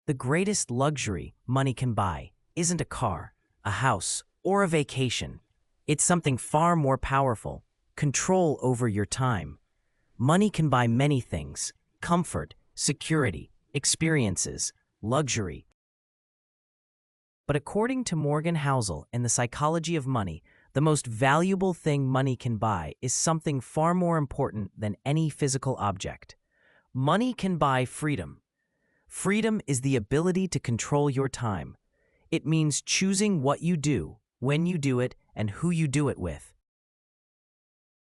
The greatest luxury money can buy isn't a car, a house, or a vacation. It's something far more powerful: control over your time. Money can buy many things: comfort, security, experiences, luxury. But according to Morgan Housel in The Psychology of Money, the most valuable thing money can buy is something far more important than any physical object. Money can buy freedom. Freedom is the ability to control your time. It means choosing what you do, when you do it, and who you do it with.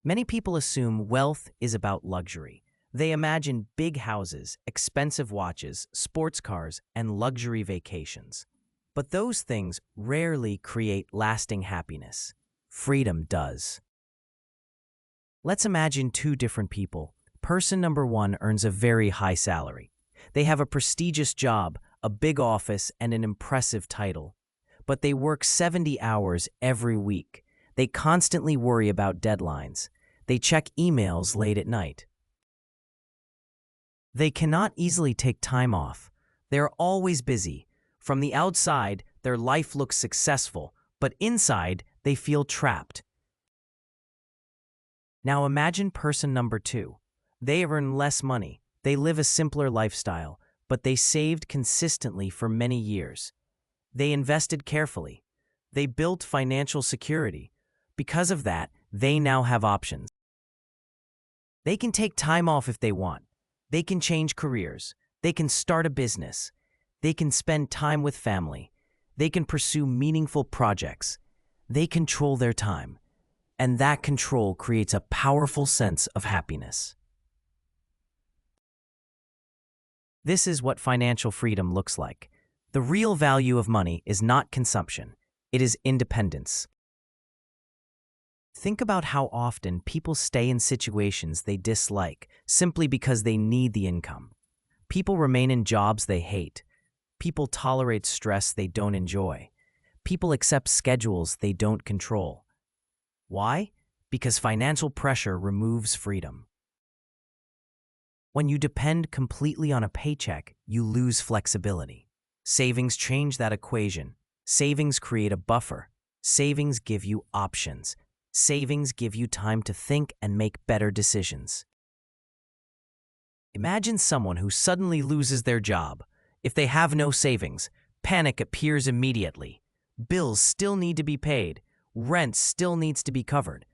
Many people assume wealth is about luxury. They imagine big houses, expensive watches, sports cars, and luxury vacations. But those things rarely create lasting happiness. Freedom does. Let's imagine two different people. Person number one earns a very high salary. They have a prestigious job, a big office, and an impressive title. But they work 70 hours every week. They constantly worry about deadlines. They check emails late at night. They cannot easily take time off. They're always busy. From the outside, their life looks successful, but inside, they feel trapped. Now imagine person number two. They earn less money. They live a simpler lifestyle, but they saved consistently for many years. They invested carefully. They built financial security. Because of that, they now have options. They can take time off if they want. They can change careers. They can start a business. They can spend time with family. They can pursue meaningful projects. They control their time. And that control creates a powerful sense of happiness. This is what financial freedom looks like. The real value of money is not consumption. It is independence. Think about how often people stay in situations they dislike simply because they need the income. People remain in jobs they hate. People tolerate stress they don't enjoy. People accept schedules they don't control. Why? Because financial pressure removes freedom. When you depend completely on a paycheck, you lose flexibility. Savings change that equation. Savings create a buffer. Savings give you options. Savings give you time to think and make better decisions. Imagine someone who suddenly loses their job. If they have no savings, panic appears immediately. Bills still need to be paid. Rent still needs to be covered.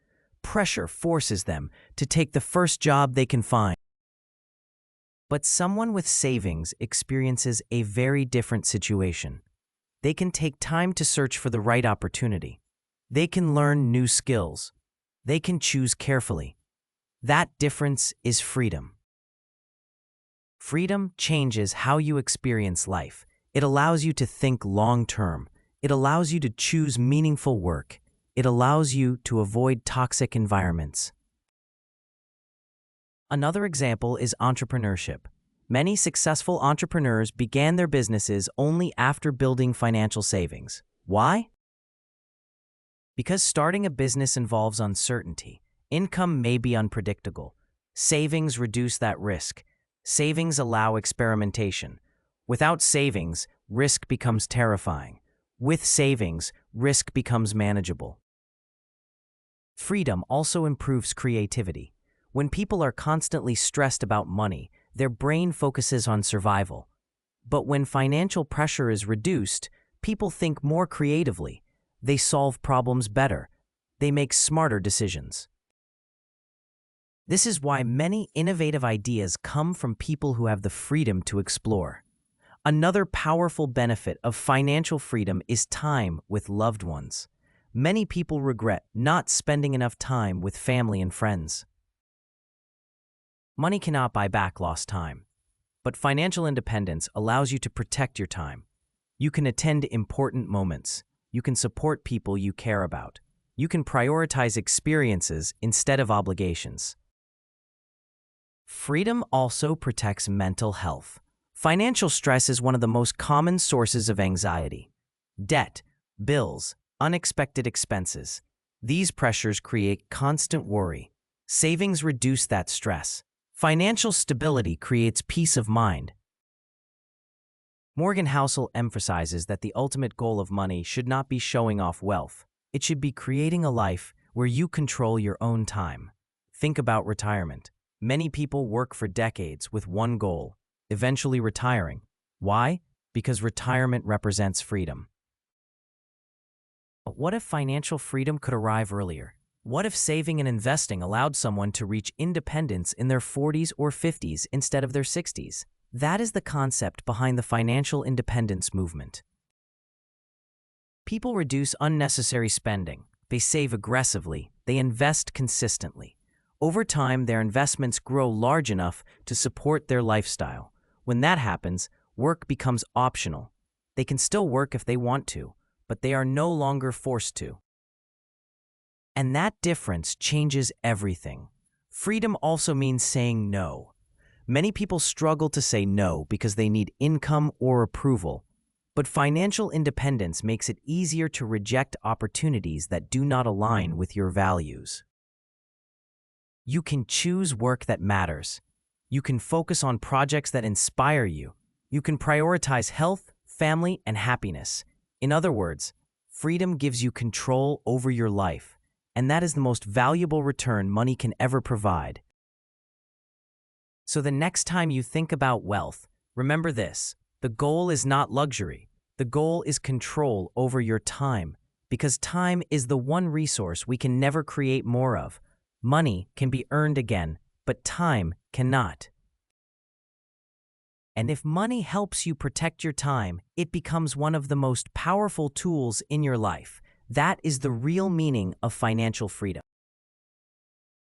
Pressure forces them to take the first job they can find. But someone with savings experiences a very different situation. They can take time to search for the right opportunity. They can learn new skills. They can choose carefully. That difference is freedom. Freedom changes how you experience life. It allows you to think long-term. It allows you to choose meaningful work. It allows you to avoid toxic environments. Another example is entrepreneurship. Many successful entrepreneurs began their businesses only after building financial savings. Why? Because starting a business involves uncertainty. Income may be unpredictable. Savings reduce that risk. Savings allow experimentation. Without savings, risk becomes terrifying. With savings, risk becomes manageable. Freedom also improves creativity. When people are constantly stressed about money, their brain focuses on survival. But when financial pressure is reduced, people think more creatively. They solve problems better. They make smarter decisions. This is why many innovative ideas come from people who have the freedom to explore. Another powerful benefit of financial freedom is time with loved ones. Many people regret not spending enough time with family and friends. Money cannot buy back lost time, but financial independence allows you to protect your time. You can attend important moments. You can support people you care about. You can prioritize experiences instead of obligations. Freedom also protects mental health. Financial stress is one of the most common sources of anxiety. Debt, bills, unexpected expenses. These pressures create constant worry. Savings reduce that stress. Financial stability creates peace of mind. Morgan Housel emphasizes that the ultimate goal of money should not be showing off wealth. It should be creating a life where you control your own time. Think about retirement. Many people work for decades with one goal, eventually retiring. Why? Because retirement represents freedom. But what if financial freedom could arrive earlier? What if saving and investing allowed someone to reach independence in their 40s or 50s instead of their 60s? That is the concept behind the financial independence movement. People reduce unnecessary spending. They save aggressively. They invest consistently. Over time, their investments grow large enough to support their lifestyle. When that happens, work becomes optional. They can still work if they want to, but they are no longer forced to. And that difference changes everything. Freedom also means saying no. Many people struggle to say no because they need income or approval. But financial independence makes it easier to reject opportunities that do not align with your values. You can choose work that matters. You can focus on projects that inspire you. You can prioritize health, family, and happiness. In other words, freedom gives you control over your life, and that is the most valuable return money can ever provide. So the next time you think about wealth, remember this: the goal is not luxury. The goal is control over your time, because time is the one resource we can never create more of. Money can be earned again, but time cannot. And if money helps you protect your time, it becomes one of the most powerful tools in your life. That is the real meaning of financial freedom.